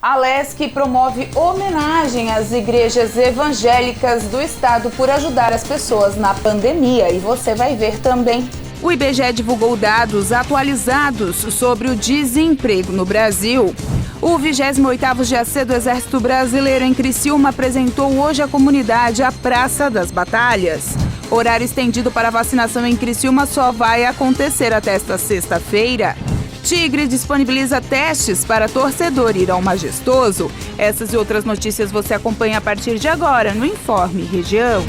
A Alesc promove homenagem às igrejas evangélicas do estado por ajudar as pessoas na pandemia, e você vai ver também. O IBGE divulgou dados atualizados sobre o desemprego no Brasil. O 28º GAC do Exército Brasileiro em Criciúma apresentou hoje à comunidade a Praça das Batalhas. Horário estendido para vacinação em Criciúma só vai acontecer até esta sexta-feira. Tigre disponibiliza testes para torcedor ir ao Majestoso. Essas e outras notícias você acompanha a partir de agora no Informe Região.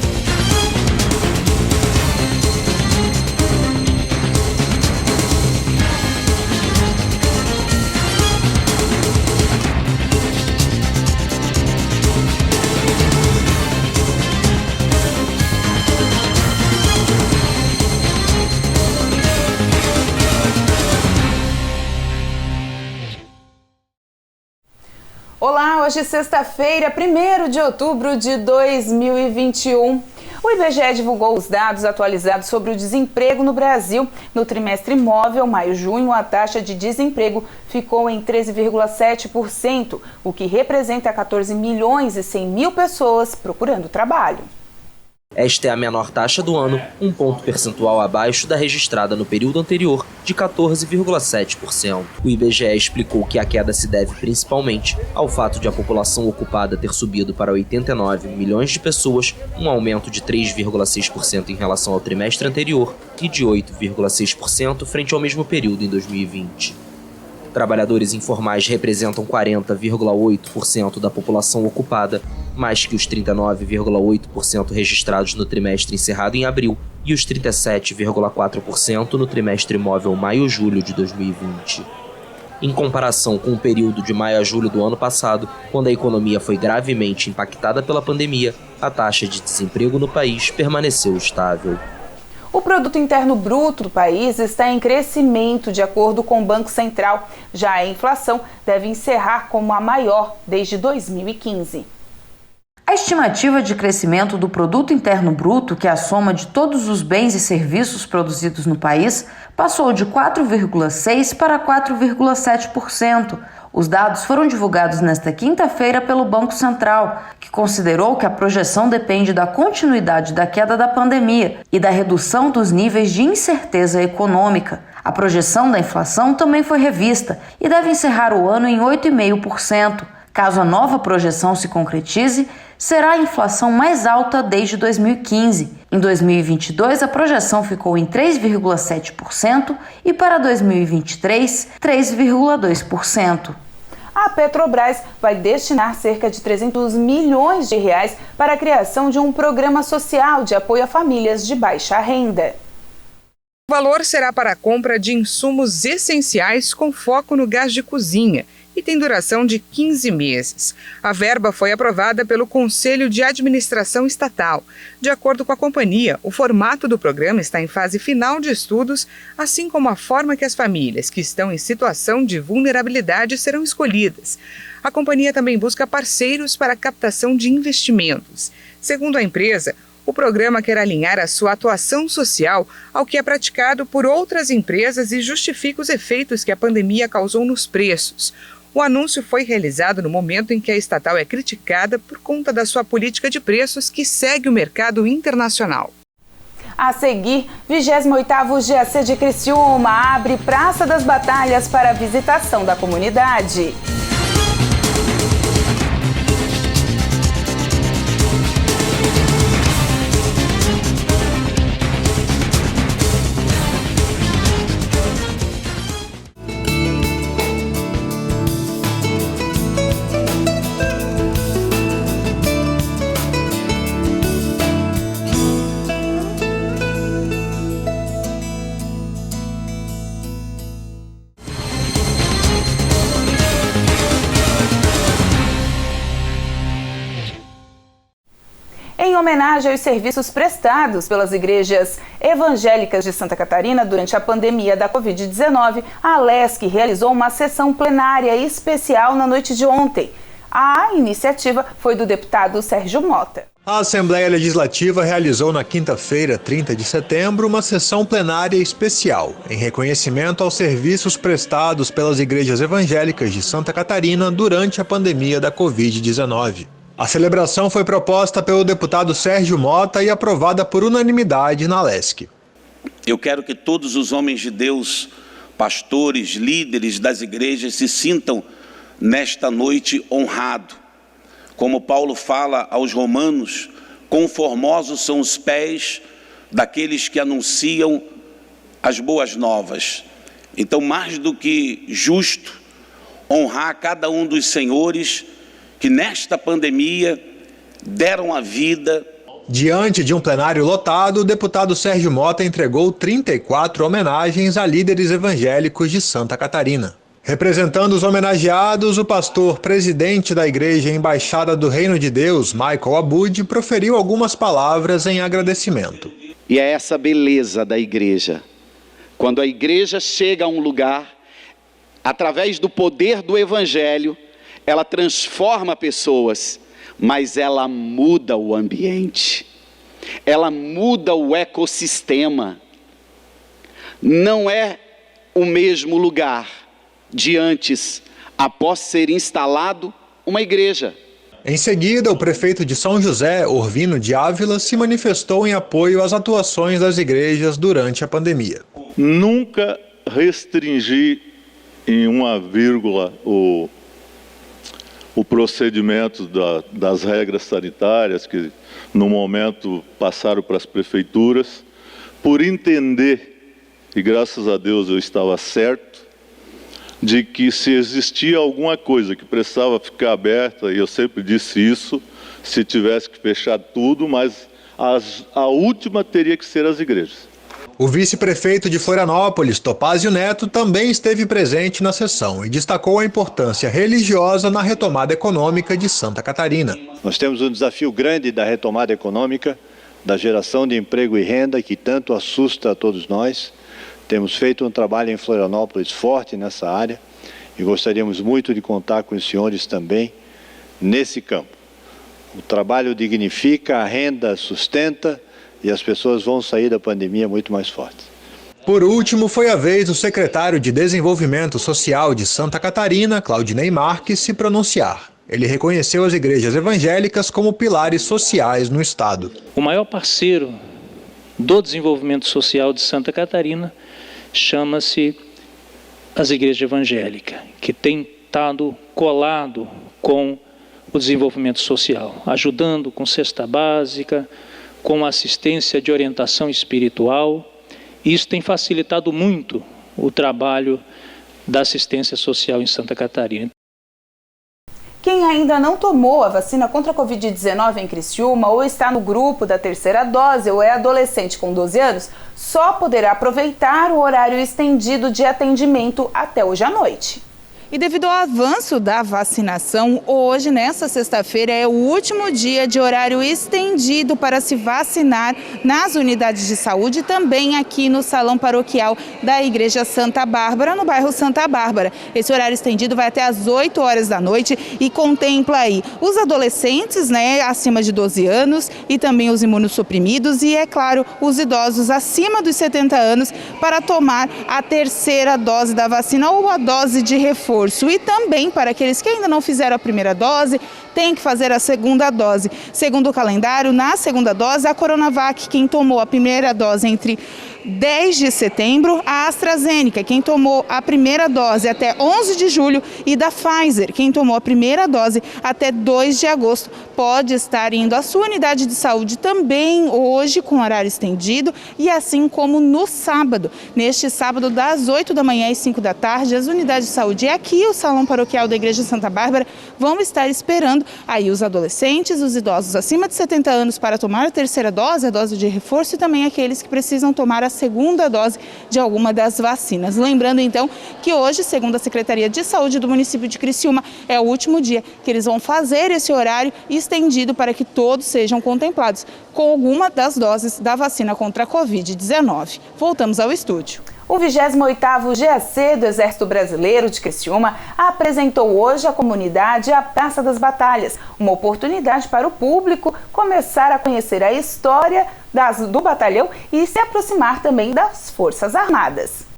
Olá, hoje é sexta-feira, 1º de outubro de 2021. O IBGE divulgou os dados atualizados sobre o desemprego no Brasil. No trimestre móvel, maio-junho, a taxa de desemprego ficou em 13,7%, o que representa 14 milhões e 100 mil pessoas procurando trabalho. Esta é a menor taxa do ano, um ponto percentual abaixo da registrada no período anterior, de 14,7%. O IBGE explicou que a queda se deve principalmente ao fato de a população ocupada ter subido para 89 milhões de pessoas, um aumento de 3,6% em relação ao trimestre anterior e de 8,6% frente ao mesmo período em 2020. Trabalhadores informais representam 40,8% da população ocupada, mais que os 39,8% registrados no trimestre encerrado em abril e os 37,4% no trimestre móvel maio-julho de 2020. Em comparação com o período de maio a julho do ano passado, quando a economia foi gravemente impactada pela pandemia, a taxa de desemprego no país permaneceu estável. O Produto Interno Bruto do país está em crescimento, de acordo com o Banco Central. Já a inflação deve encerrar como a maior desde 2015. A estimativa de crescimento do Produto Interno Bruto, que é a soma de todos os bens e serviços produzidos no país, passou de 4,6% para 4,7%. Os dados foram divulgados nesta quinta-feira pelo Banco Central, que considerou que a projeção depende da continuidade da queda da pandemia e da redução dos níveis de incerteza econômica. A projeção da inflação também foi revista e deve encerrar o ano em 8,5%. Caso a nova projeção se concretize, será a inflação mais alta desde 2015. Em 2022, a projeção ficou em 3,7% e para 2023, 3,2%. A Petrobras vai destinar cerca de 300 milhões de reais para a criação de um programa social de apoio a famílias de baixa renda. O valor será para a compra de insumos essenciais com foco no gás de cozinha e tem duração de 15 meses. A verba foi aprovada pelo Conselho de Administração Estatal. De acordo com a companhia, o formato do programa está em fase final de estudos, assim como a forma que as famílias que estão em situação de vulnerabilidade serão escolhidas. A companhia também busca parceiros para a captação de investimentos. Segundo a empresa, o programa quer alinhar a sua atuação social ao que é praticado por outras empresas e justifica os efeitos que a pandemia causou nos preços. O anúncio foi realizado no momento em que a estatal é criticada por conta da sua política de preços que segue o mercado internacional. A seguir, 28º GAC de Criciúma abre Praça das Batalhas para a visitação da comunidade. Em homenagem aos serviços prestados pelas igrejas evangélicas de Santa Catarina durante a pandemia da Covid-19, a Alesc realizou uma sessão plenária especial na noite de ontem. A iniciativa foi do deputado Sérgio Mota. A Assembleia Legislativa realizou na quinta-feira, 30 de setembro, uma sessão plenária especial, em reconhecimento aos serviços prestados pelas igrejas evangélicas de Santa Catarina durante a pandemia da Covid-19. A celebração foi proposta pelo deputado Sérgio Mota e aprovada por unanimidade na LESC. Eu quero que todos os homens de Deus, pastores, líderes das igrejas, se sintam nesta noite honrados. Como Paulo fala aos romanos, quão formosos são os pés daqueles que anunciam as boas novas. Então, mais do que justo, honrar cada um dos senhores que nesta pandemia deram a vida. Diante de um plenário lotado, o deputado Sérgio Mota entregou 34 homenagens a líderes evangélicos de Santa Catarina. Representando os homenageados, o pastor presidente da Igreja Embaixada do Reino de Deus, Michael Abud, proferiu algumas palavras em agradecimento. E é essa beleza da igreja. Quando a igreja chega a um lugar, através do poder do evangelho, ela transforma pessoas, mas ela muda o ambiente. Ela muda o ecossistema. Não é o mesmo lugar de antes, após ser instalado uma igreja. Em seguida, o prefeito de São José, Orvino de Ávila, se manifestou em apoio às atuações das igrejas durante a pandemia. Nunca restringi em uma vírgula o procedimento das regras sanitárias que no momento passaram para as prefeituras, por entender, e graças a Deus eu estava certo, de que se existia alguma coisa que precisava ficar aberta, e eu sempre disse isso, se tivesse que fechar tudo, mas a última teria que ser as igrejas. O vice-prefeito de Florianópolis, Topázio Neto, também esteve presente na sessão e destacou a importância religiosa na retomada econômica de Santa Catarina. Nós temos um desafio grande da retomada econômica, da geração de emprego e renda que tanto assusta a todos nós. Temos feito um trabalho em Florianópolis forte nessa área e gostaríamos muito de contar com os senhores também nesse campo. O trabalho dignifica, a renda sustenta e as pessoas vão sair da pandemia muito mais fortes. Por último, foi a vez do secretário de Desenvolvimento Social de Santa Catarina, Claudinei Marques, se pronunciar. Ele reconheceu as igrejas evangélicas como pilares sociais no estado. O maior parceiro do desenvolvimento social de Santa Catarina chama-se as igrejas evangélicas, que tem estado colado com o desenvolvimento social, ajudando com cesta básica, com assistência de orientação espiritual. Isso tem facilitado muito o trabalho da assistência social em Santa Catarina. Quem ainda não tomou a vacina contra a Covid-19 em Criciúma ou está no grupo da terceira dose ou é adolescente com 12 anos, só poderá aproveitar o horário estendido de atendimento até hoje à noite. E devido ao avanço da vacinação, hoje, nesta sexta-feira, é o último dia de horário estendido para se vacinar nas unidades de saúde e também aqui no Salão Paroquial da Igreja Santa Bárbara, no bairro Santa Bárbara. Esse horário estendido vai até às 8 horas da noite e contempla aí os adolescentes, acima de 12 anos e também os imunossuprimidos e, é claro, os idosos acima dos 70 anos para tomar a terceira dose da vacina ou a dose de reforço. E também para aqueles que ainda não fizeram a primeira dose, tem que fazer a segunda dose. Segundo o calendário, na segunda dose, a Coronavac, quem tomou a primeira dose entre 10 de setembro, a AstraZeneca, quem tomou a primeira dose até 11 de julho e da Pfizer, quem tomou a primeira dose até 2 de agosto, pode estar indo à sua unidade de saúde também hoje com horário estendido e assim como no sábado. Neste sábado, das 8 da manhã às 5 da tarde, as unidades de saúde e aqui o Salão Paroquial da Igreja Santa Bárbara vão estar esperando aí os adolescentes, os idosos acima de 70 anos para tomar a terceira dose, a dose de reforço e também aqueles que precisam tomar a segunda dose de alguma das vacinas. Lembrando então que hoje, segundo a Secretaria de Saúde do município de Criciúma, é o último dia que eles vão fazer esse horário estendido para que todos sejam contemplados com alguma das doses da vacina contra a Covid-19. Voltamos ao estúdio. O 28º GAC do Exército Brasileiro de Criciúma apresentou hoje à comunidade a Praça das Batalhas, uma oportunidade para o público começar a conhecer a história do batalhão e se aproximar também das Forças Armadas.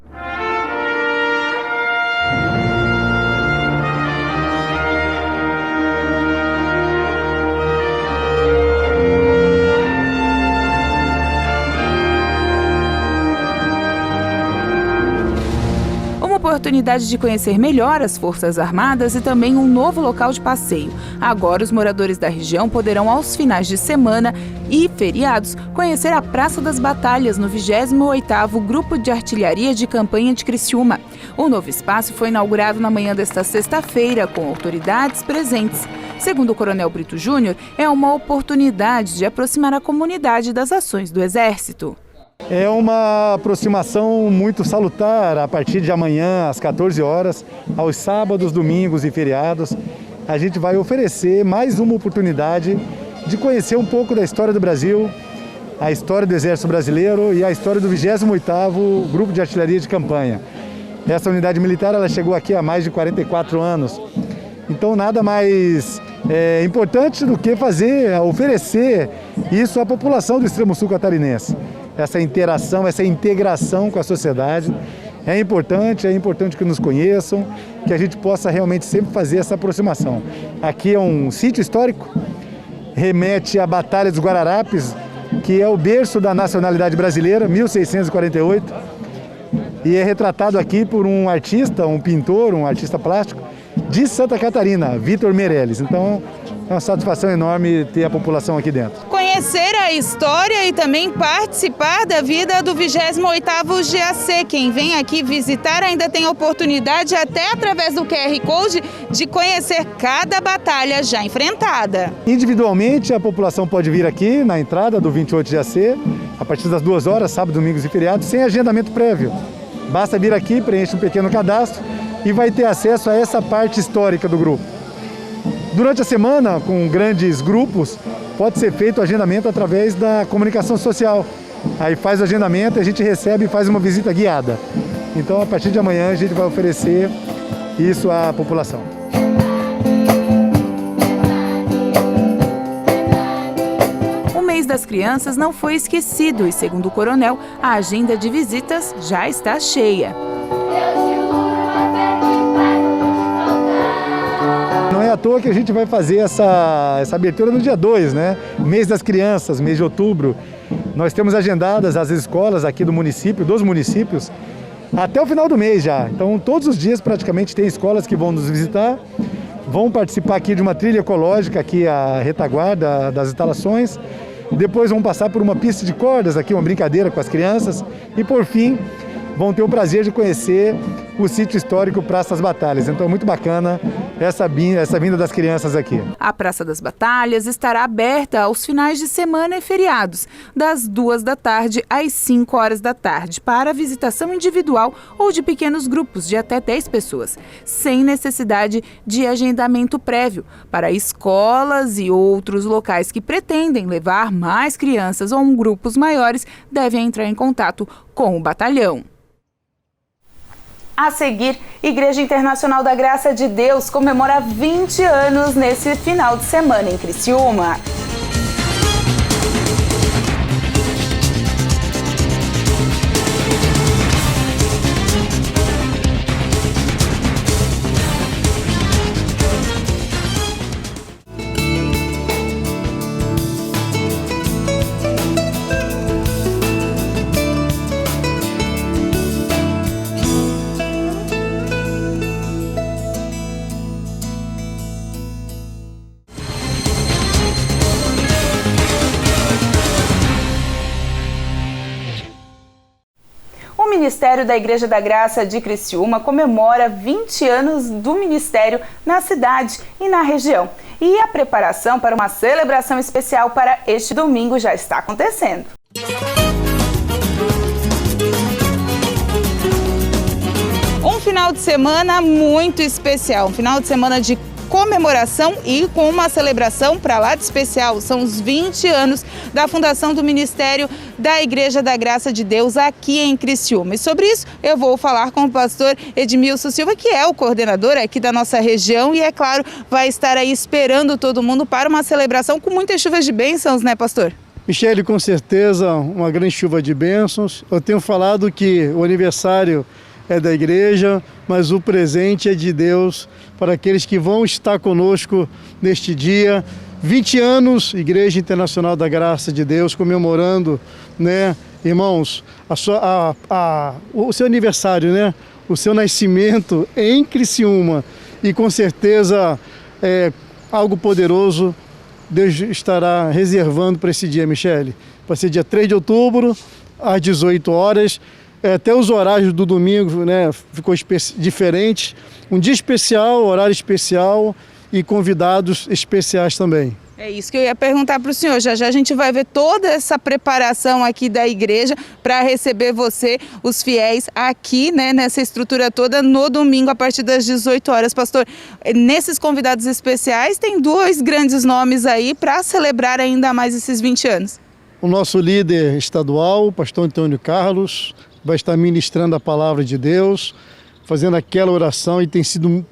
Oportunidade de conhecer melhor as Forças Armadas e também um novo local de passeio. Agora, os moradores da região poderão, aos finais de semana e feriados, conhecer a Praça das Batalhas no 28º Grupo de Artilharia de Campanha de Criciúma. O novo espaço foi inaugurado na manhã desta sexta-feira, com autoridades presentes. Segundo o Coronel Brito Júnior, é uma oportunidade de aproximar a comunidade das ações do Exército. É uma aproximação muito salutar. A partir de amanhã, às 14 horas, aos sábados, domingos e feriados, a gente vai oferecer mais uma oportunidade de conhecer um pouco da história do Brasil, a história do Exército Brasileiro e a história do 28º Grupo de Artilharia de Campanha. Essa unidade militar ela chegou aqui há mais de 44 anos. Então, nada mais importante do que oferecer isso à população do extremo sul catarinense. Essa interação, essa integração com a sociedade é importante que nos conheçam, que a gente possa realmente sempre fazer essa aproximação. Aqui é um sítio histórico, remete à Batalha dos Guararapes, que é o berço da nacionalidade brasileira, 1648, e é retratado aqui por um artista, um pintor, um artista plástico de Santa Catarina, Vitor Meirelles. Então, é uma satisfação enorme ter a população aqui dentro. Conhecer a história e também participar da vida do 28º GAC. Quem vem aqui visitar ainda tem a oportunidade, até através do QR Code, de conhecer cada batalha já enfrentada. Individualmente, a população pode vir aqui na entrada do 28 GAC, a partir das 2 horas, sábado, domingos e feriados, sem agendamento prévio. Basta vir aqui, preenche um pequeno cadastro e vai ter acesso a essa parte histórica do grupo. Durante a semana, com grandes grupos, pode ser feito o agendamento através da comunicação social. Aí faz o agendamento, a gente recebe e faz uma visita guiada. Então, a partir de amanhã, a gente vai oferecer isso à população. O mês das crianças não foi esquecido e, segundo o coronel, a agenda de visitas já está cheia. Não é à toa que a gente vai fazer essa abertura no dia 2, né? Mês das crianças, mês de outubro. Nós temos agendadas as escolas aqui do município, dos municípios, até o final do mês já. Então, todos os dias praticamente tem escolas que vão nos visitar, vão participar aqui de uma trilha ecológica, aqui a retaguarda das instalações. Depois vão passar por uma pista de cordas, aqui uma brincadeira com as crianças. E, por fim, vão ter o prazer de conhecer o sítio histórico Praça das Batalhas. Então é muito bacana essa vinda das crianças aqui. A Praça das Batalhas estará aberta aos finais de semana e feriados, das 2 da tarde às 5 horas da tarde, para visitação individual ou de pequenos grupos de até 10 pessoas, sem necessidade de agendamento prévio. Para escolas e outros locais que pretendem levar mais crianças ou grupos maiores, devem entrar em contato com o batalhão. A seguir, Igreja Internacional da Graça de Deus comemora 20 anos nesse final de semana em Criciúma. O Ministério da Igreja da Graça de Criciúma comemora 20 anos do ministério na cidade e na região. E a preparação para uma celebração especial para este domingo já está acontecendo. Um final de semana muito especial, um final de semana de comemoração e com uma celebração para lá de especial. São os 20 anos da fundação do Ministério da Igreja da Graça de Deus aqui em Criciúma. E sobre isso eu vou falar com o pastor Edmilson Silva, que é o coordenador aqui da nossa região e, é claro, vai estar aí esperando todo mundo para uma celebração com muitas chuvas de bênçãos, né, pastor? Michele, com certeza, uma grande chuva de bênçãos. Eu tenho falado que o aniversário é da igreja, mas o presente é de Deus para aqueles que vão estar conosco neste dia. 20 anos, Igreja Internacional da Graça de Deus, comemorando, né, irmãos, o seu aniversário, né, o seu nascimento em Criciúma. E com certeza é algo poderoso Deus estará reservando para esse dia, Michele. Vai ser dia 3 de outubro, às 18 horas. Até os horários do domingo, né, ficou diferente. Um dia especial, horário especial e convidados especiais também. É isso que eu ia perguntar para o senhor. Já já a gente vai ver toda essa preparação aqui da igreja para receber você, os fiéis, aqui, né, nessa estrutura toda no domingo a partir das 18 horas. Pastor, nesses convidados especiais tem 2 grandes nomes aí para celebrar ainda mais esses 20 anos. O nosso líder estadual, o pastor Antônio Carlos, vai estar ministrando a palavra de Deus, fazendo aquela oração, e tem sido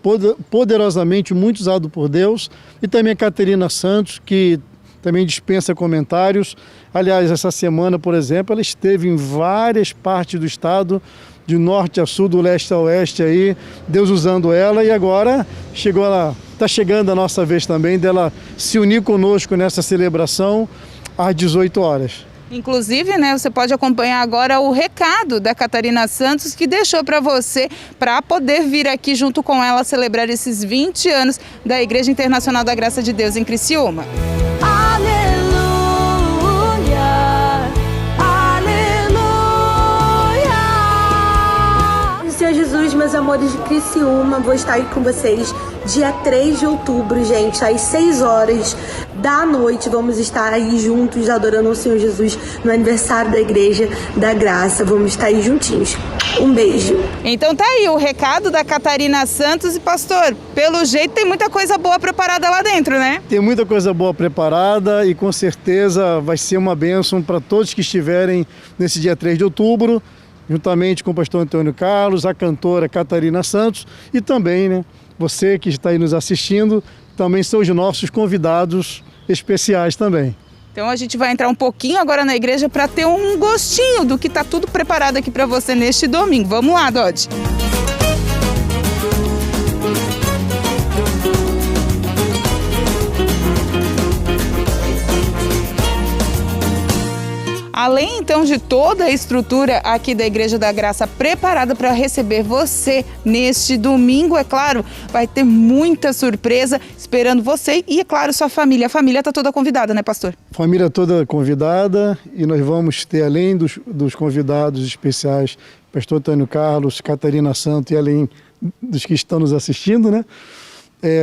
poderosamente muito usado por Deus. E também a Catarina Santos, que também dispensa comentários. Aliás, essa semana, por exemplo, ela esteve em várias partes do estado, de norte a sul, do leste a oeste, aí, Deus usando ela, e agora está chegando a nossa vez também dela se unir conosco nessa celebração às 18 horas. Inclusive, né, você pode acompanhar agora o recado da Catarina Santos, que deixou para você, para poder vir aqui junto com ela celebrar esses 20 anos da Igreja Internacional da Graça de Deus em Criciúma. Aleluia, aleluia. Senhor Jesus, meus amores de Criciúma, vou estar aí com vocês dia 3 de outubro, gente, às 6 horas da noite. Vamos estar aí juntos adorando o Senhor Jesus no aniversário da Igreja da Graça. Vamos estar aí juntinhos. Um beijo. Então tá aí o recado da Catarina Santos. E pastor, pelo jeito tem muita coisa boa preparada lá dentro, né? Tem muita coisa boa preparada e com certeza vai ser uma bênção para todos que estiverem nesse dia 3 de outubro, juntamente com o pastor Antônio Carlos, a cantora Catarina Santos e também, né, você que está aí nos assistindo, também são os nossos convidados especiais também. Então a gente vai entrar um pouquinho agora na igreja para ter um gostinho do que está tudo preparado aqui para você neste domingo. Vamos lá, Dodge. Além, então, de toda a estrutura aqui da Igreja da Graça preparada para receber você neste domingo, é claro, vai ter muita surpresa esperando você e, é claro, sua família. A família está toda convidada, né, pastor? Família toda convidada, e nós vamos ter, além dos convidados especiais, pastor Antônio Carlos, Catarina Santos, e além dos que estão nos assistindo, né?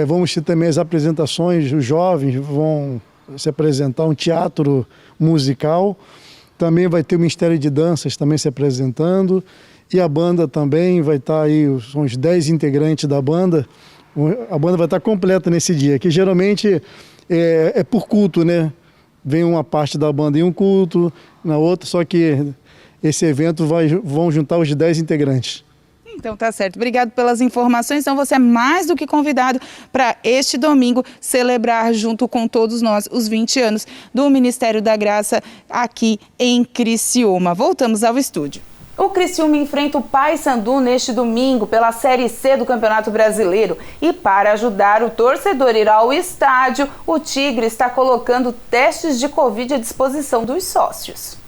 Vamos ter também as apresentações, os jovens vão se apresentar, um teatro musical. Também vai ter o Ministério de Danças também se apresentando, e a banda também vai estar aí, são os 10 integrantes da banda. A banda vai estar completa nesse dia, que geralmente é por culto, né? Vem uma parte da banda em um culto, na outra, só que esse evento vão juntar os 10 integrantes. Então tá certo, obrigado pelas informações. Então você é mais do que convidado para este domingo celebrar junto com todos nós os 20 anos do Ministério da Graça aqui em Criciúma. Voltamos ao estúdio. O Criciúma enfrenta o Paysandu neste domingo pela Série C do Campeonato Brasileiro. E para ajudar o torcedor a ir ao estádio, o Tigre está colocando testes de Covid à disposição dos sócios.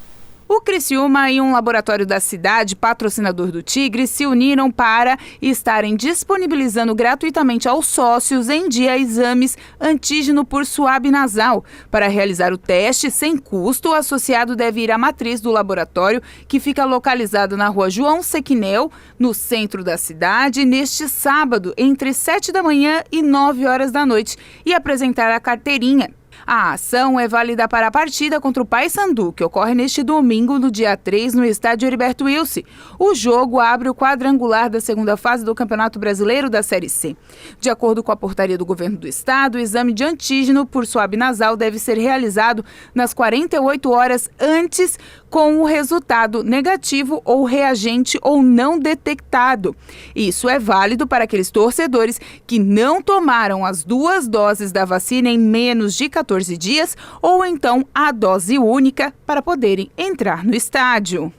O Criciúma e um laboratório da cidade, patrocinador do Tigre, se uniram para estarem disponibilizando gratuitamente aos sócios em dia exames antígeno por suave nasal. Para realizar o teste sem custo, o associado deve ir à matriz do laboratório, que fica localizado na rua João Sequinel, no centro da cidade, neste sábado, entre 7 da manhã e 9 horas da noite, e apresentar a carteirinha. A ação é válida para a partida contra o Paysandu, que ocorre neste domingo, no dia 3, no estádio Heriberto Wilson. O jogo abre o quadrangular da segunda fase do Campeonato Brasileiro da Série C. De acordo com a portaria do governo do estado, o exame de antígeno por suave nasal deve ser realizado nas 48 horas antes, com o resultado negativo ou reagente ou não detectado. Isso é válido para aqueles torcedores que não tomaram as 2 doses da vacina em menos de 14 dias ou então a dose única para poderem entrar no estádio.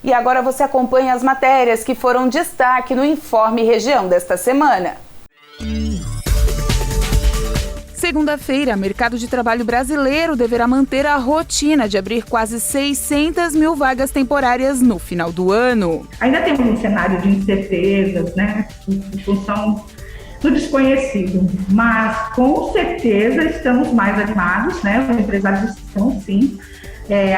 E agora você acompanha as matérias que foram destaque no Informe Região desta semana. Segunda-feira, o mercado de trabalho brasileiro deverá manter a rotina de abrir quase 600 mil vagas temporárias no final do ano. Ainda temos um cenário de incertezas, né, em função do desconhecido, mas com certeza estamos mais animados, né, os empresários estão sim,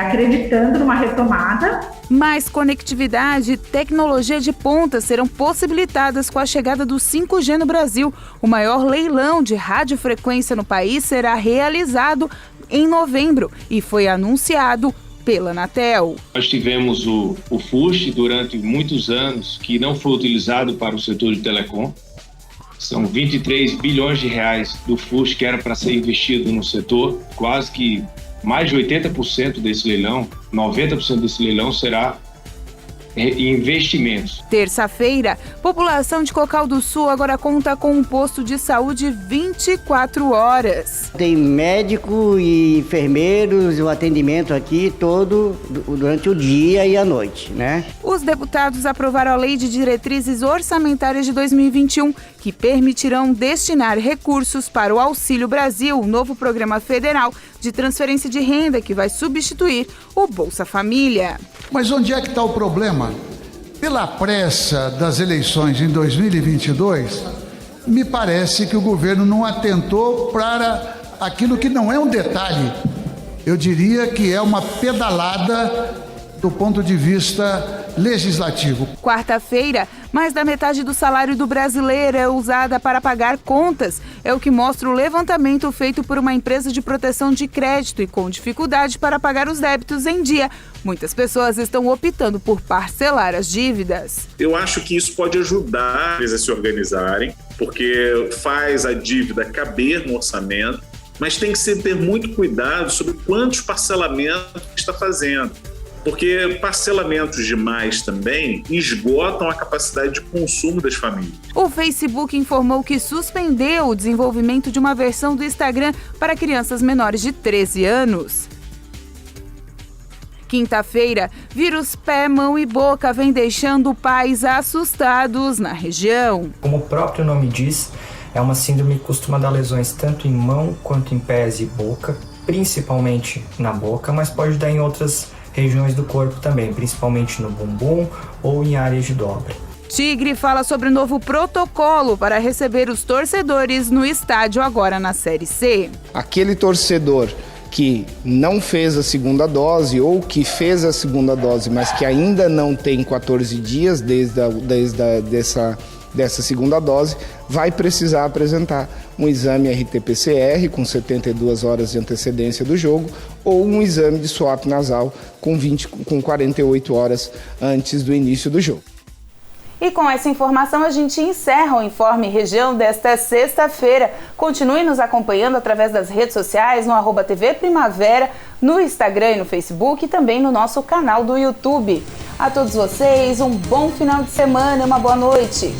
acreditando numa retomada. Mais conectividade e tecnologia de ponta serão possibilitadas com a chegada do 5G no Brasil. O maior leilão de radiofrequência no país será realizado em novembro e foi anunciado pela Anatel. Nós tivemos o FUST durante muitos anos, que não foi utilizado para o setor de telecom. São 23 bilhões de reais do FUST que era para ser investido no setor, quase que mais de 80% desse leilão, 90% desse leilão será investimentos. Terça-feira, população de Cocal do Sul agora conta com um posto de saúde 24 horas. Tem médico e enfermeiros, o atendimento aqui todo durante o dia e a noite, né? Os deputados aprovaram a Lei de Diretrizes Orçamentárias de 2021, que permitirão destinar recursos para o Auxílio Brasil, o novo programa federal de transferência de renda que vai substituir o Bolsa Família. Mas onde é que está o problema? Pela pressa das eleições em 2022, me parece que o governo não atentou para aquilo que não é um detalhe. Eu diria que é uma pedalada do ponto de vista legislativo. Quarta-feira, mais da metade do salário do brasileiro é usada para pagar contas. É o que mostra o levantamento feito por uma empresa de proteção de crédito e com dificuldade para pagar os débitos em dia. Muitas pessoas estão optando por parcelar as dívidas. Eu acho que isso pode ajudar eles a se organizarem, porque faz a dívida caber no orçamento, mas tem que se ter muito cuidado sobre quantos parcelamentos está fazendo. Porque parcelamentos demais também esgotam a capacidade de consumo das famílias. O Facebook informou que suspendeu o desenvolvimento de uma versão do Instagram para crianças menores de 13 anos. Quinta-feira, vírus pé, mão e boca vem deixando pais assustados na região. Como o próprio nome diz, é uma síndrome que costuma dar lesões tanto em mão quanto em pés e boca, principalmente na boca, mas pode dar em outras regiões do corpo também, principalmente no bumbum ou em áreas de dobra. Tigre fala sobre o novo protocolo para receber os torcedores no estádio agora na Série C. Aquele torcedor que não fez a segunda dose ou que fez a segunda dose, mas que ainda não tem 14 dias dessa segunda dose, vai precisar apresentar um exame RT-PCR com 72 horas de antecedência do jogo ou um exame de swab nasal com 48 horas antes do início do jogo. E com essa informação a gente encerra o Informe Região desta sexta-feira. Continue nos acompanhando através das redes sociais, no @TV Primavera, no Instagram e no Facebook e também no nosso canal do YouTube. A todos vocês, um bom final de semana e uma boa noite.